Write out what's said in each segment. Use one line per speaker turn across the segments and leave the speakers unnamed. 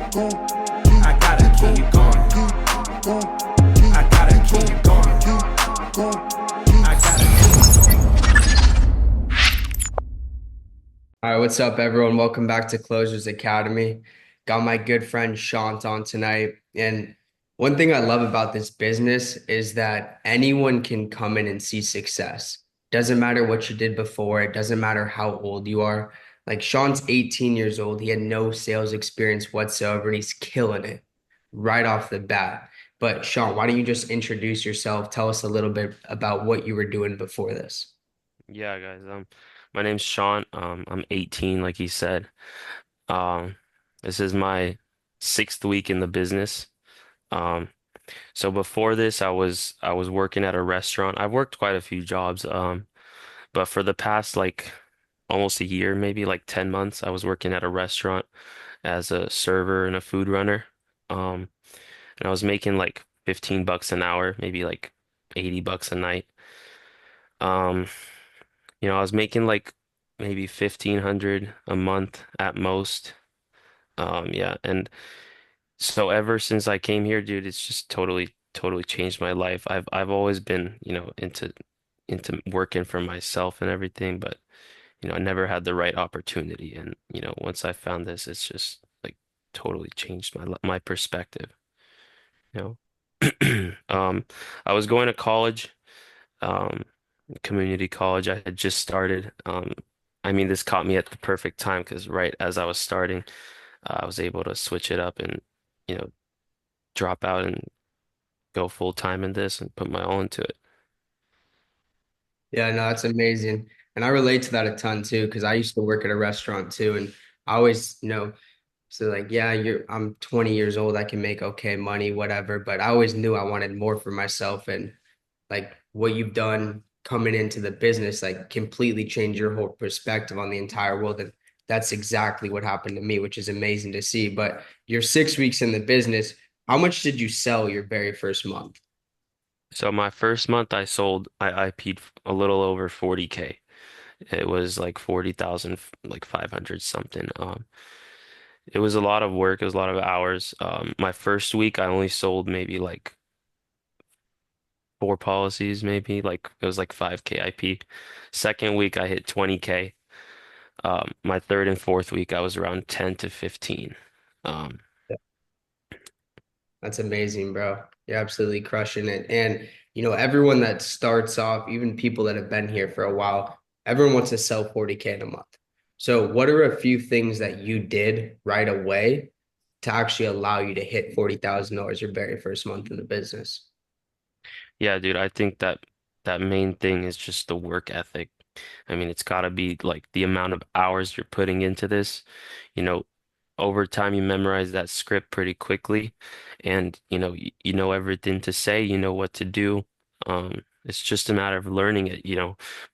I gotta keep going. I gotta keep going. I gotta keep going.
All right, what's up, everyone? Welcome back to Closerz Academy. Got my good friend Shant on tonight. And one thing I love about this business is that anyone can come in and see success. Doesn't matter what you did before, it doesn't matter how old you are. Like Shant's 18 years old, he had no sales experience whatsoever, and he's killing it right off the bat. But Shant, why don't you just introduce yourself? Tell us a little bit about what you were doing before this.
Yeah, guys. My name's Sean. I'm 18, like he said. Um, this is my sixth week in the business. Um, so before this, I was working at a restaurant. I've worked quite a few jobs. But for the past like almost a year, maybe like 10 months, I was working at a restaurant as a server and a food runner. Um, and I was making like $15 an hour, maybe like $80 a night. Um, I was making like maybe 1,500 a month at most. Yeah, and so ever since I came here, dude, it's just totally changed my life. I've always been, into working for myself and everything, but I never had the right opportunity. And once I found this, it's just like totally changed my perspective, you know. I was going to college. um, Community college. I had just started. I mean, this caught me at the perfect time because right as I was starting, I was able to switch it up and, you know, drop out and go full time in this and put my all into it.
Yeah, no, that's amazing. And I relate to that a ton too, because I used to work at a restaurant too. And I always, so like, yeah, I'm 20 years old, I can make okay money, whatever. But I always knew I wanted more for myself. And like what you've done coming into the business, like completely changed your whole perspective on the entire world. And that's exactly what happened to me, which is amazing to see. But you're 6 weeks in the business. How much did you sell your very first month?
So my first month I IP'd a little over 40K. It was like 40,000, like 500 something. It was a lot of work. It was a lot of hours. My first week I only sold maybe like four policies, maybe like it was like 5K IP. Second week I hit 20K. My third and fourth week, I was around 10 to 15. Um,
That's amazing, bro. You're absolutely crushing it. And, everyone that starts off, even people that have been here for a while, everyone wants to sell 40K in a month. So, what are a few things that you did right away to actually allow you to hit $40,000 your very first month in the business?
yeah, dude, I think that main thing is just the work ethic. I mean, it's got to be like the amount of hours you're putting into this. You know, over time, you memorize that script pretty quickly, and you know everything to say, you know what to do. It's just a matter of learning it,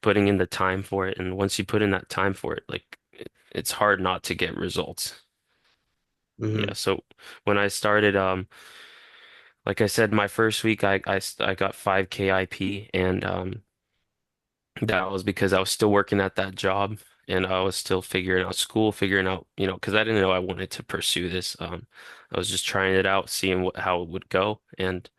putting in the time for it. And once you put in that time for it, like it's hard not to get results. Yeah,
Hmm.
so when I started, like I said, my first week I got 5K IP, and that was because I was still working at that job and I was still figuring out school, figuring out, because I didn't know I wanted to pursue this. I was just trying it out, seeing how it would go. And,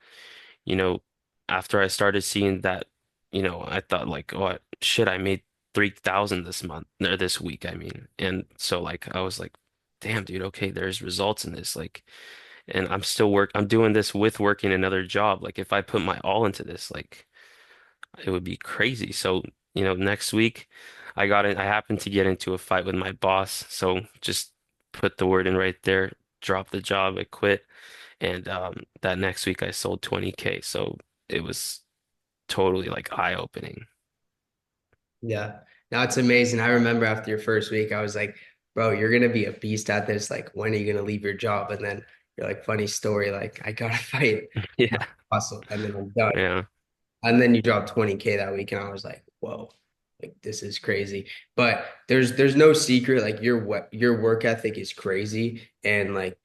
you know, after I started seeing that, I thought like, oh shit, I made 3,000 this month or this week, I mean. And so like I was like, damn, dude, okay, there's results in this. Like, and I'm doing this with working another job. Like if I put my all into this, like it would be crazy. So, next week I happened to get into a fight with my boss. So just put the word in right there, drop the job, I quit. And that next week I sold 20K. So it was totally like eye-opening.
Yeah. Now it's amazing. I remember after your first week, I was like, bro, you're gonna be a beast at this. Like, when are you gonna leave your job? And then you're like, funny story, like I gotta fight my
Yeah.
hustle and then I'm done.
Yeah.
And then you dropped 20K that week, and I was like, whoa, like this is crazy. But there's no secret, like your work ethic is crazy. And like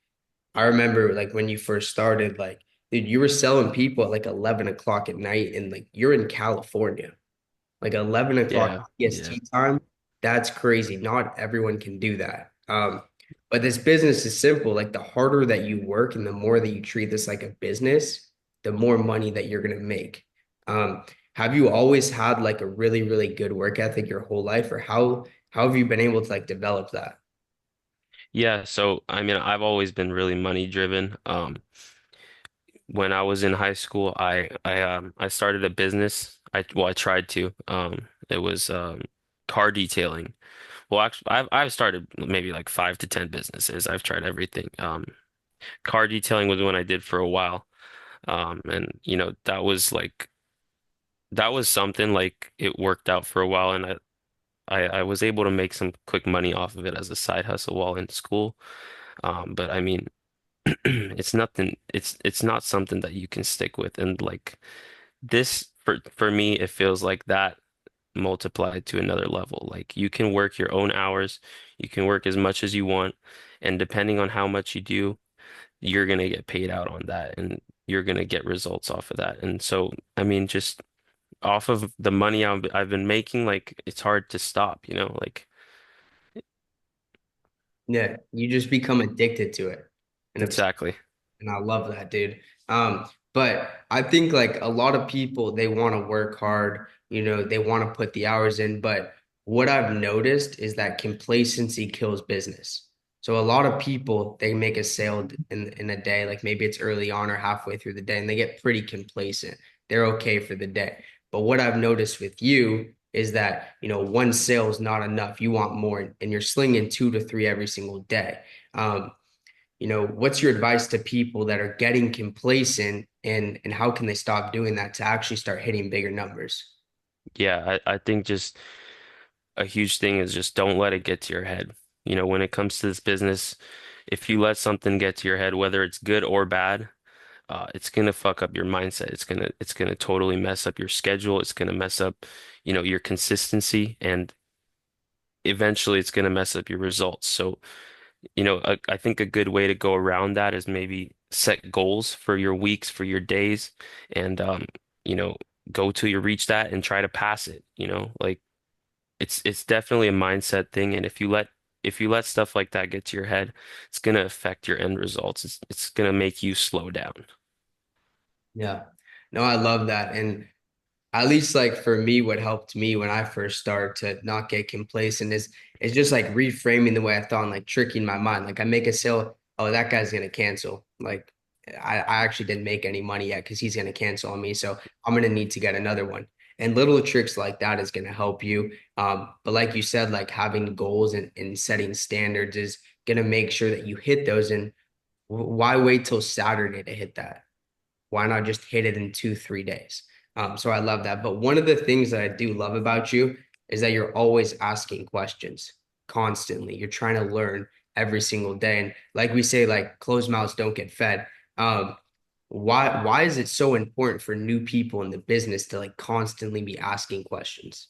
I remember like when you first started, like, dude, you were selling people at like 11 o'clock at night, and like you're in California. Like 11 o'clock
Yeah. Yeah.
EST time, that's crazy. Not everyone can do that. But this business is simple. Like the harder that you work and the more that you treat this like a business, the more money that you're gonna make. Um, have you always had like a really, really good work ethic your whole life, or how have you been able to like develop that?
Yeah, so I mean, I've always been really money driven. When I was in high school, I started a business. I tried to. It was car detailing. Well, actually, I've started maybe like 5 to 10 businesses. I've tried everything. Car detailing was one I did for a while. And that was something like it worked out for a while, and I was able to make some quick money off of it as a side hustle while in school. But I mean, it's nothing. It's not something that you can stick with, and like this for me, it feels like that multiplied to another level. Like you can work your own hours, you can work as much as you want, and depending on how much you do, you're gonna get paid out on that, and you're gonna get results off of that. And so, I mean, just off of the money I've been making, like it's hard to stop, like
Yeah, you just become addicted to it. And
exactly.
And I love that, dude. But I think like a lot of people, they want to work hard, they want to put the hours in. But what I've noticed is that complacency kills business. So a lot of people, they make a sale in a day, like maybe it's early on or halfway through the day, and they get pretty complacent. They're okay for the day. But what I've noticed with you is that, one sale is not enough. You want more, and you're slinging 2 to 3 every single day. Um, what's your advice to people that are getting complacent and how can they stop doing that to actually start hitting bigger numbers?
Yeah, I think just a huge thing is just don't let it get to your head. When it comes to this business, if you let something get to your head, whether it's good or bad, it's gonna fuck up your mindset. It's gonna totally mess up your schedule. It's gonna mess up, your consistency, and eventually it's gonna mess up your results. So, I think a good way to go around that is maybe set goals for your weeks, for your days, and you know, go till you reach that and try to pass it. Like it's definitely a mindset thing, and if you let stuff like that get to your head, it's gonna affect your end results. It's gonna make you slow down.
Yeah. No, I love that. And at least like for me, what helped me when I first started to not get complacent is just like reframing the way I thought and like tricking my mind. Like I make a sale, oh, that guy's gonna cancel. Like I actually didn't make any money yet because he's gonna cancel on me. So I'm gonna need to get another one. And little tricks like that is gonna help you. But like you said, like having goals and setting standards is gonna make sure that you hit those. And why wait till Saturday to hit that? Why not just hit it in 2, 3 days? So I love that. But one of the things that I do love about you is that you're always asking questions constantly. You're trying to learn every single day. And like we say, like closed mouths don't get fed. Why is it so important for new people in the business to like constantly be asking questions?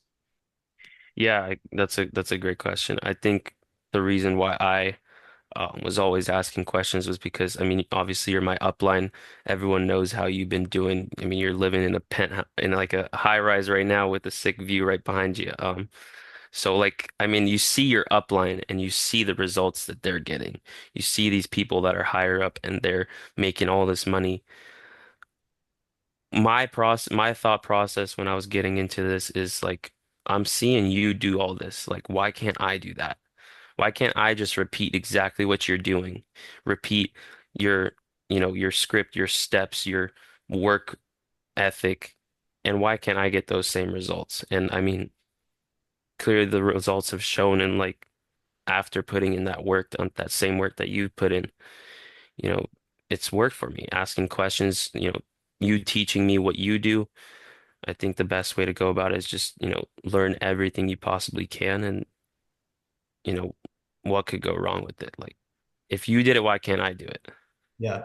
Yeah, that's a great question. I think the reason why I was always asking questions was because, I mean, obviously you're my upline. Everyone knows how you've been doing. I mean, you're living in a penthouse in like a high rise right now with a sick view right behind you. So like, I mean, you see your upline and you see the results that they're getting. You see these people that are higher up and they're making all this money. My thought process when I was getting into this is like, I'm seeing you do all this. Like, why can't I do that? Why can't I just repeat exactly what you're doing? Repeat your, your script, your steps, your work ethic, and why can't I get those same results? And I mean, clearly the results have shown in like after putting in that work, that same work that you put in, you know, it's worked for me. Asking questions, you teaching me what you do. I think the best way to go about it is just, learn everything you possibly can, and, you know, what could go wrong with it? Like, if you did it, why can't I do it?
Yeah.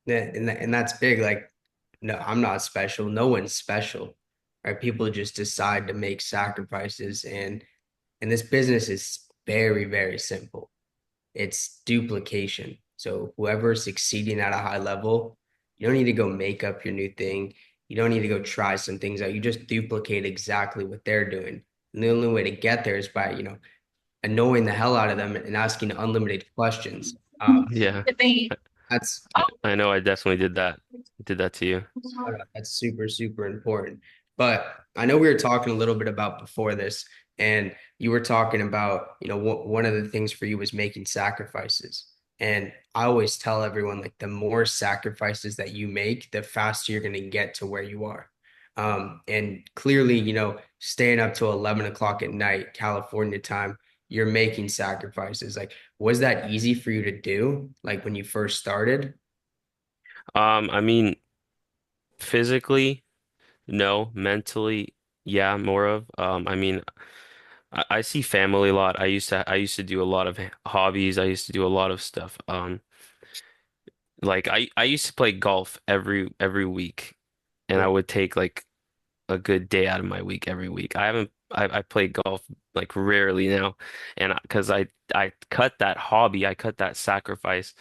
And that's big. Like, no, I'm not special. No one's special, right? People just decide to make sacrifices, and this business is very, very simple. It's duplication. So whoever's succeeding at a high level, you don't need to go make up your new thing. You don't need to go try some things out. You just duplicate exactly what they're doing. And the only way to get there is by, annoying the hell out of them and asking unlimited questions.
Yeah.
That's
I know I definitely did that. Did that to you.
that's super, super important. But I know we were talking a little bit about before this, and you were talking about, one of the things for you was making sacrifices. And I always tell everyone, like, the more sacrifices that you make, the faster you're going to get to where you are. And clearly, staying up till 11 o'clock at night, California time, you're making sacrifices. Like, was that easy for you to do, like when you first started?
I mean, physically, no. Mentally, yeah, more of. I mean, I see family a lot. I used to do a lot of hobbies. I used to do a lot of stuff. Like I used to play golf every week, and I
Cool.
would take like a good day out of my week every week. I play golf like rarely now, and because I cut that hobby, I cut that sacrifice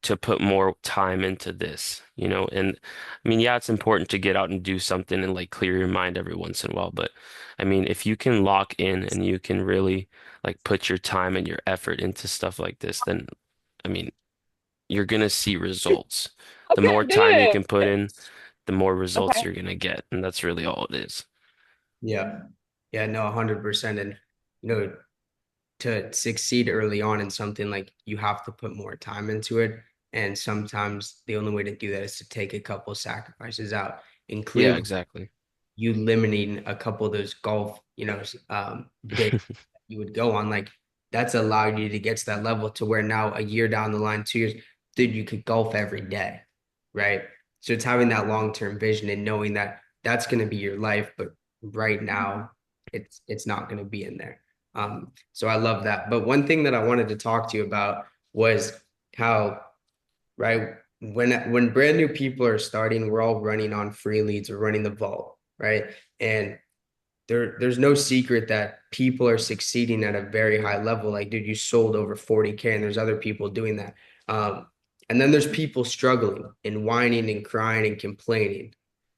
to put more time into this, And I mean, yeah, it's important to get out and do something and like clear your mind every once in a while, but I mean, if you can lock in and you can really like put your time and your effort into stuff like this, then I mean, you're gonna see results. The more time you can put in, the more results you're gonna get, and that's really all it is.
Yeah. Yeah, no, 100%. And, you know, to succeed early on in something, like you have to put more time into it. And sometimes the only way to do that is to take a couple of sacrifices out. And
Yeah,
clearly,
exactly.
you limiting a couple of those golf, days you would go on, like that's allowed you to get to that level to where now a year down the line, 2 years, dude, you could golf every day, right? So it's having that long-term vision and knowing that that's going to be your life, but right now it's not going to be in there. So I love that. But one thing that I wanted to talk to you about was how, right, when brand new people are starting, we're all running on free leads or running the vault, right? And there's no secret that people are succeeding at a very high level. Like, dude, you sold over 40K and there's other people doing that. And then there's people struggling and whining and crying and complaining.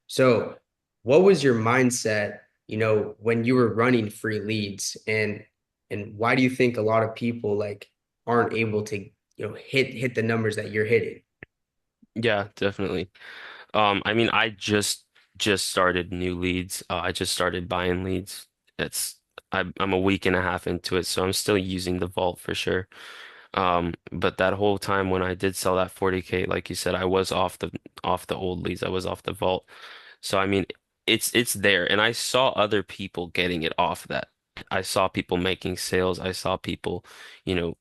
So what was your mindset, when you were running free leads, and why do you think a lot of people like aren't able to, hit the numbers that you're hitting?
Yeah, definitely. I mean, I just started new leads. I just started buying leads. It's I'm a week and a half into it, so I'm still using the vault for sure. But that whole time when I did sell that 40K, like you said, I was off the old leads. I was off the vault. So I mean, it's there, and I saw other people getting it off that. I saw people making sales. I saw people, you know,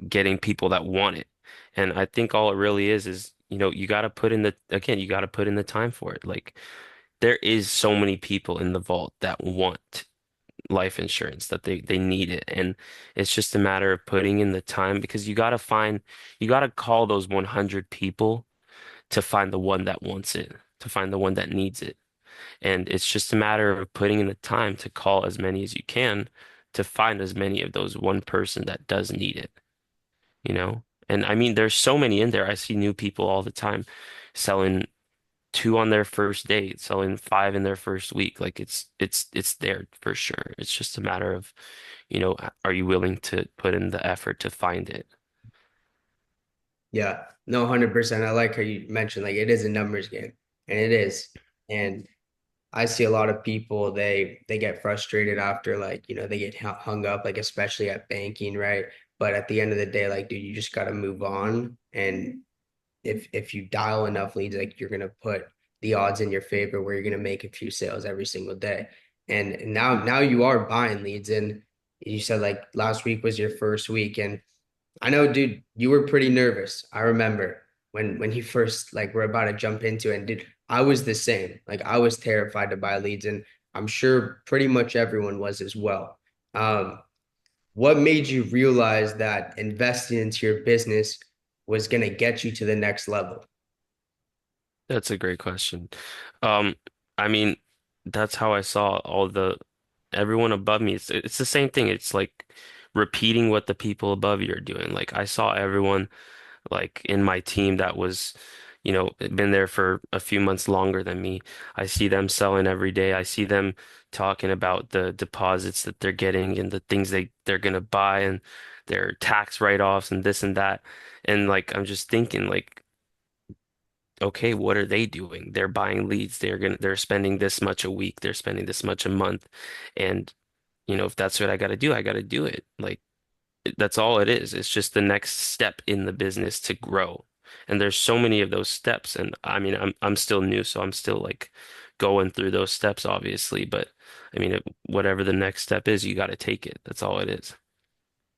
getting people that want it. And I think all it really is, you got to put in you got to put in the time for it. Like there is so many people in the vault that want life insurance, that they need it. And it's just a matter of putting in the time because you got to call those 100 people to find the one that wants it, to find the one that needs it. And it's just a matter of putting in the time to call as many as you can to find as many of those one person that does need it. And I mean, there's so many in there. I see new people all the time selling two on their first date, selling five in their first week. Like it's there for sure. It's just a matter of, are you willing to put in the effort to find it?
Yeah, no, 100%. I like how you mentioned like it is a numbers game, and it is. And I see a lot of people, they get frustrated after, like, they get hung up, like especially at banking, right? But at the end of the day, like, dude, you just got to move on. And if you dial enough leads, like you're gonna put the odds in your favor where you're gonna make a few sales every single day. And now you are buying leads, and you said like last week was your first week, and I know, dude, you were pretty nervous. I remember when you first like were about to jump into it. And dude, I was the same. Like I was terrified to buy leads, and I'm sure pretty much everyone was as well. Um, what made you realize that investing into your business was gonna get you to the next level?
That's a great question. Um, I mean, that's how I saw everyone above me. It's the same thing. It's like repeating what the people above you are doing. Like I saw everyone like in my team that was, been there for a few months longer than me. I see them selling every day. I see them talking about the deposits that they're getting and the things they're gonna buy and their tax write-offs and this and that. And like I'm just thinking like, okay, what are they doing? They're buying leads. They're spending this much a week. They're spending this much a month. And if that's what I got to do, I got to do it. Like that's all it is. It's just the next step in the business to grow. And there's so many of those steps. And I mean, I'm still new, so I'm still like going through those steps, obviously. But I mean, whatever the next step is, you got to take it. That's all it is.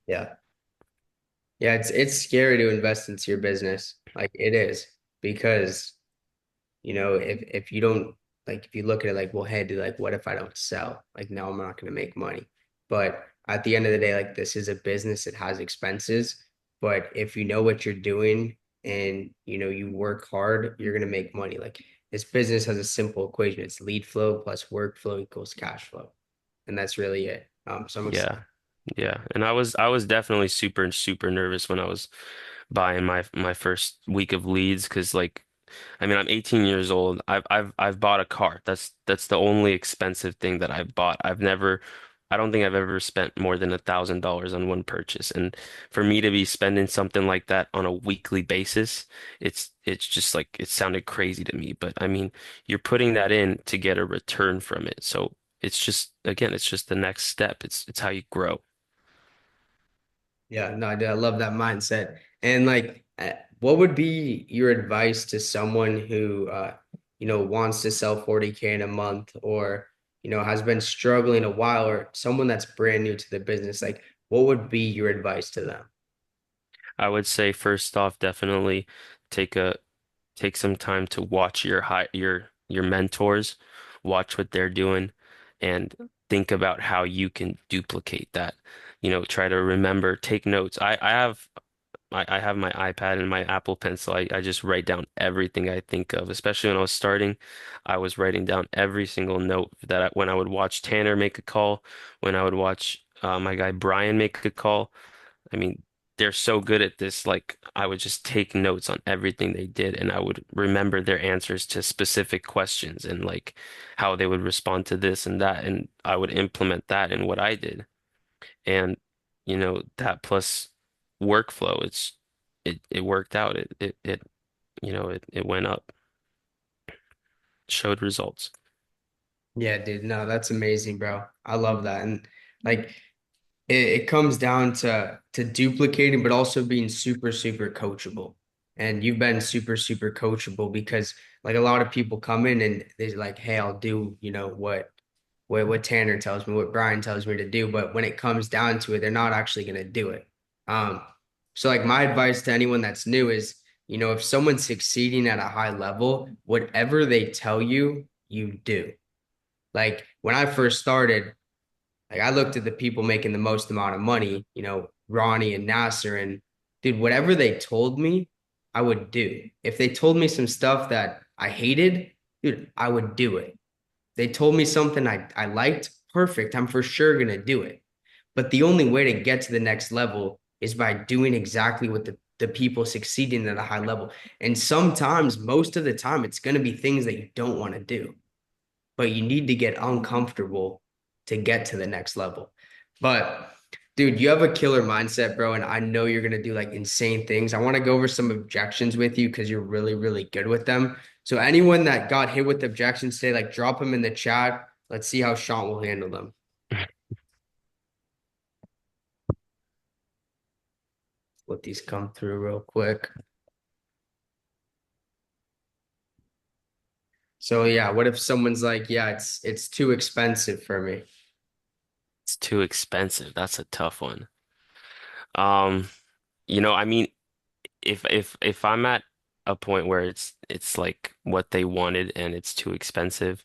Yeah. Yeah, it's scary to invest into your business. Like it is because if you don't like if you look at it like, well, hey, dude, like what if I don't sell? Like no, I'm not gonna make money. But at the end of the day, like this is a business, it has expenses. But if you know what you're doing and you work hard, you're gonna make money. Like this business has a simple equation. It's lead flow plus workflow equals cash flow. And that's really it. So I'm excited.
Yeah. Yeah. And I was definitely super, super nervous when I was buying my first week of leads because like I mean, I'm 18 years old. I've bought a car. That's the only expensive thing that I've bought. I don't think I've ever spent more than $1,000 on one purchase. And for me to be spending something like that on a weekly basis, it's just like it sounded crazy to me. But I mean, you're putting that in to get a return from it. So it's just again, it's just the next step. It's how you grow.
Yeah, no, I love that mindset. And like, what would be your advice to someone who, wants to sell 40K in a month or, has been struggling a while or someone that's brand new to the business? Like, what would be your advice to them?
I would say first off, definitely take a take some time to watch your mentors, watch what they're doing, and think about how you can duplicate that. Try to remember, take notes. I have my iPad and my Apple Pencil. I just write down everything I think of, especially when I was starting. I was writing down every single note when I would watch Tanner make a call, when I would watch my guy Brian make a call. I mean, they're so good at this. Like, I would just take notes on everything they did, and I would remember their answers to specific questions and like how they would respond to this and that, and I would implement that in what I did. And that plus workflow, it worked out. It went up, showed results.
Yeah, dude, no, that's amazing, bro. I love that. And like, it comes down to duplicating, but also being super, super coachable. And you've been super, super coachable because like a lot of people come in and they're like, hey, I'll do, what Tanner tells me, what Brian tells me to do. But when it comes down to it, they're not actually gonna do it. Um, so like my advice to anyone that's new is, if someone's succeeding at a high level, whatever they tell you, you do. Like when I first started, like I looked at the people making the most amount of money, Ronnie and Nasser, and dude, whatever they told me, I would do. If they told me some stuff that I hated, dude, I would do it. They told me something I liked, perfect. I'm for sure gonna do it. But the only way to get to the next level is by doing exactly what the people succeeding at a high level. And sometimes, most of the time, it's gonna be things that you don't want to do, but you need to get uncomfortable to get to the next level. But dude, you have a killer mindset, bro, and I know you're gonna do like insane things. I want to go over some objections with you because you're really, really good with them. So anyone that got hit with objections today, like drop them in the chat. Let's see how Shant will handle them. Let these come through real quick. So yeah, what if someone's like, yeah, it's too expensive for me.
It's too expensive. That's a tough one. Um, I mean, if I'm at a point where it's like what they wanted and it's too expensive,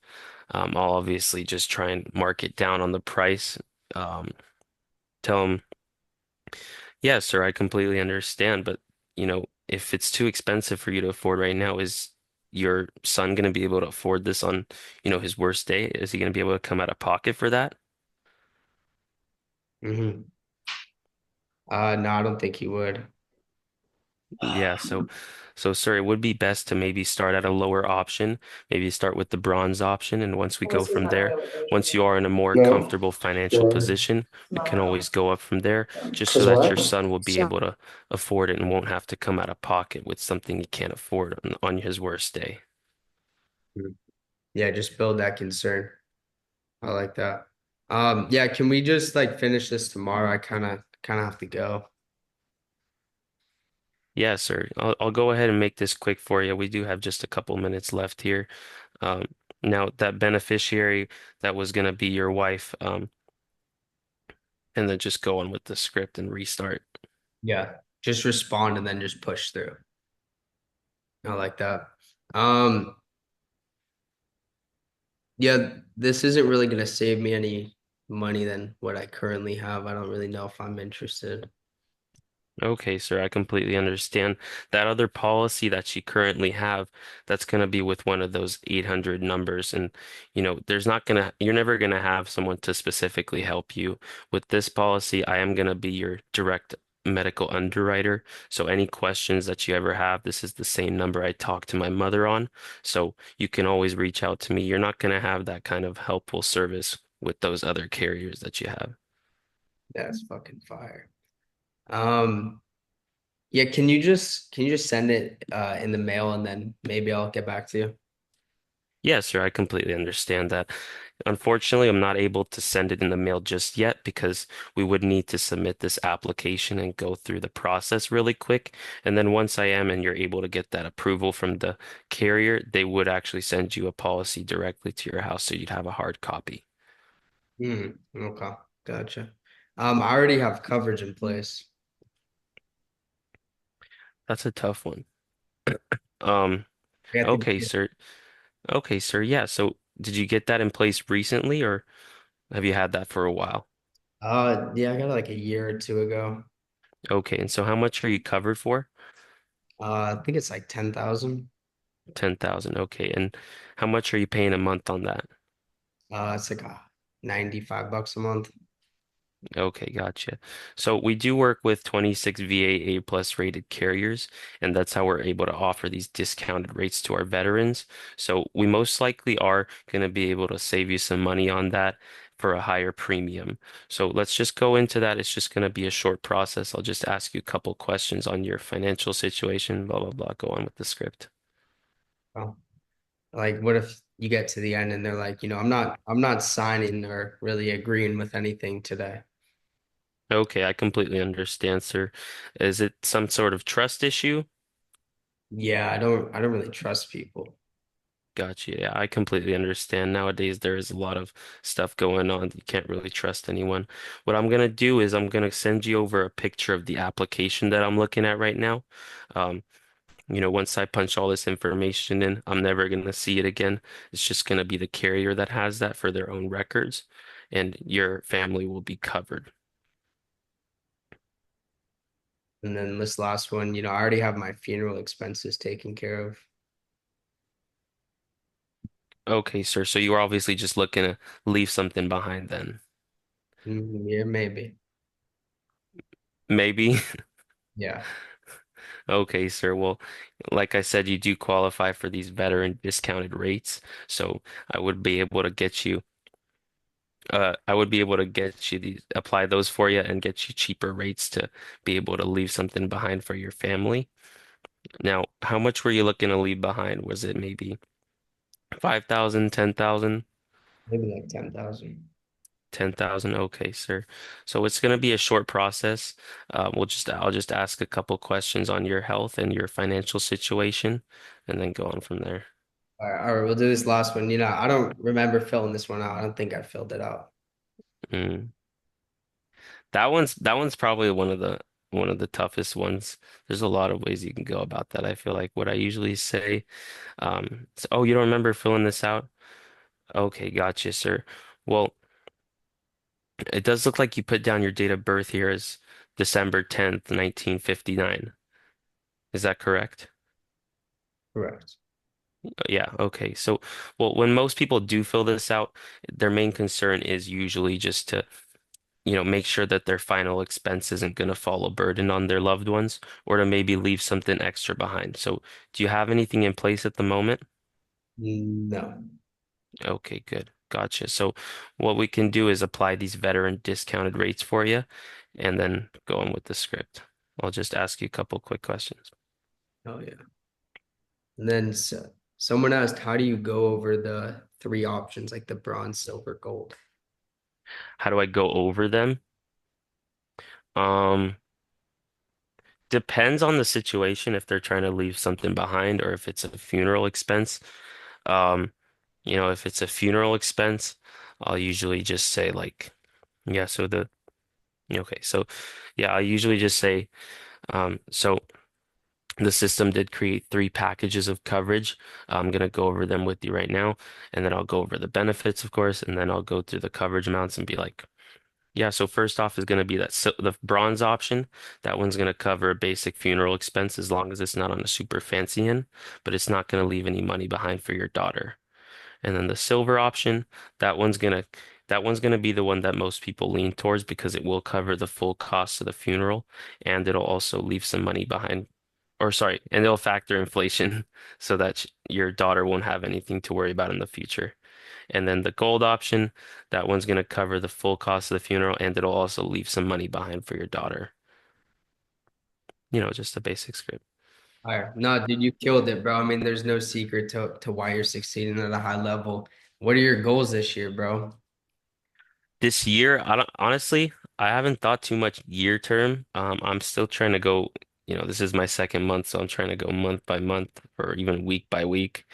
I'll obviously just try and mark it down on the price. Um, tell them, yeah, sir, I completely understand, but if it's too expensive for you to afford right now, is your son going to be able to afford this on, his worst day? Is he going to be able to come out of pocket for that?
No, I don't think he would.
Yeah, so sir, it would be best to maybe start at a lower option, maybe start with the bronze option, and once we go from there, once you are in a more
No,
comfortable financial
or
position, we can always go up from there, just so
because
that your
what?
son will be able to afford it and won't have to come out of pocket with something he can't afford on his worst day.
Mm. Yeah, just build that concern. I like that. Yeah, can we just like finish this tomorrow? I kind of have to go.
Yeah, sir. I'll go ahead and make this quick for you. We do have just a couple minutes left here. Um, Now that beneficiary that was going to be your wife, and then just go on with the script and restart.
Yeah, just respond and then just push through. I like that. Um, yeah, this isn't really gonna save me any money than what I currently have. I don't really know if I'm interested.
Okay, sir, I completely understand. That other policy that you currently have, that's going to be with one of those 800 numbers. And, you're never going to have someone to specifically help you. With this policy, I am going to be your direct medical underwriter. So any questions that you ever have, this is the same number I talk to my mother on. So you can always reach out to me. You're not going to have that kind of helpful service with those other carriers that you have.
That's fucking fire. Um, yeah, can you just send it in the mail and then maybe I'll get back to you?
Yes, sir, I completely understand that. Unfortunately, I'm not able to send it in the mail just yet because we would need to submit this application and go through the process really quick. And then once I am and you're able to get that approval from the carrier, they would actually send you a policy directly to your house so you'd have a hard copy.
Okay, gotcha. I already have coverage in place.
That's a tough one. Um,
I got
okay,
the
sir. Okay, sir. Yeah. So did you get that in place recently or have you had that for a while?
yeah, I got it like a year or two ago.
Okay, and so how much are you covered for?
I think it's like 10,000.
10,000. Okay. And how much are you paying a month on that?
It's like 95 bucks a month.
Okay, gotcha. So we do work with 26 VA A plus rated carriers, and that's how we're able to offer these discounted rates to our veterans. So we most likely are going to be able to save you some money on that for a higher premium. So let's just go into that. It's just going to be a short process. I'll just ask you a couple questions on your financial situation, blah, blah, blah. Go on with the script.
Well, like what if you get to the end and they're like, I'm not signing or really agreeing with anything today.
Okay, I completely understand, sir. Is it some sort of trust issue?
Yeah, I don't really trust people.
Gotcha. Yeah, I completely understand. Nowadays, there is a lot of stuff going on. You can't really trust anyone. What I'm gonna do is I'm gonna send you over a picture of the application that I'm looking at right now. Um, once I punch all this information in, I'm never gonna see it again. It's just gonna be the carrier that has that for their own records, and your family will be covered.
And then this last one, I already have my funeral expenses taken care of.
Okay, sir. So you are obviously just looking to leave something behind then.
Yeah, maybe.
Maybe.
Yeah.
Okay, sir. Well, like I said, you do qualify for these veteran discounted rates. So I would be able to get you, I would be able to get you these, apply those for you and get you cheaper rates to be able to leave something behind for your family. Now, how much were you looking to leave behind? Was it maybe 5,000, 10,000,
Maybe like 10,000.
10,000? Okay, sir. So it's going to be a short process. I'll just ask a couple questions on your health and your financial situation and then go on from there.
All right, we'll do this last one. I don't remember filling this one out. I don't think I filled it out.
Mm. That one's probably one of the toughest ones. There's a lot of ways you can go about that. I feel like what I usually say, oh, you don't remember filling this out? Okay, gotcha, sir. Well, it does look like you put down your date of birth here as December 10th, 1959. Is that correct?
Correct.
Yeah, okay. So, well, when most people do fill this out, their main concern is usually just to make sure that their final expense isn't going to fall a burden on their loved ones, or to maybe leave something extra behind. So, do you have anything in place at the moment?
No.
Okay, good. Gotcha. So, what we can do is apply these veteran discounted rates for you and then go on with the script. I'll just ask you a couple quick questions.
Oh yeah. And then someone asked, how do you go over the three options, like the bronze, silver, gold?
How do I go over them? Um, Depends on the situation if they're trying to leave something behind or if it's a funeral expense. Um, if it's a funeral expense, I'll usually just say like, yeah, so okay, so yeah, I usually just say, so the system did create three packages of coverage. I'm going to go over them with you right now, and then I'll go over the benefits, of course, and then I'll go through the coverage amounts and be like, yeah, so first off is going to be the bronze option. That one's going to cover a basic funeral expense as long as it's not on a super fancy end, but it's not going to leave any money behind for your daughter. And then the silver option, that one's gonna that one's gonna be the one that most people lean towards because it will cover the full cost of the funeral and it'll also leave some money behind. Or sorry, and it'll factor inflation so that your daughter won't have anything to worry about in the future. And then the gold option, that one's gonna cover the full cost of the funeral and it'll also leave some money behind for your daughter. Just a basic script.
All right. No, dude, you killed it, bro. I mean, there's no secret to why you're succeeding at a high level. What are your goals this year, bro?
This year, I don't honestly, I haven't thought too much year term. I'm still trying to go, this is my second month, so I'm trying to go month by month or even week by week.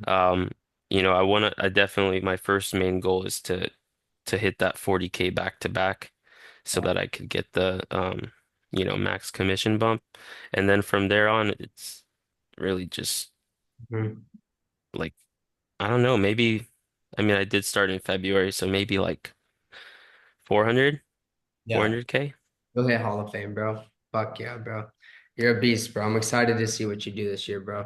Um, I definitely, my first main goal is to hit that 40K back to back so that I could get the max commission bump. And then from there on, it's really just
Mhm.
like, I don't know, maybe, I mean, I did start in February, so maybe like 400,
Yeah.
400K.
Go hit Hall of Fame, bro. Fuck yeah, bro. You're a beast, bro. I'm excited to see what you do this year, bro.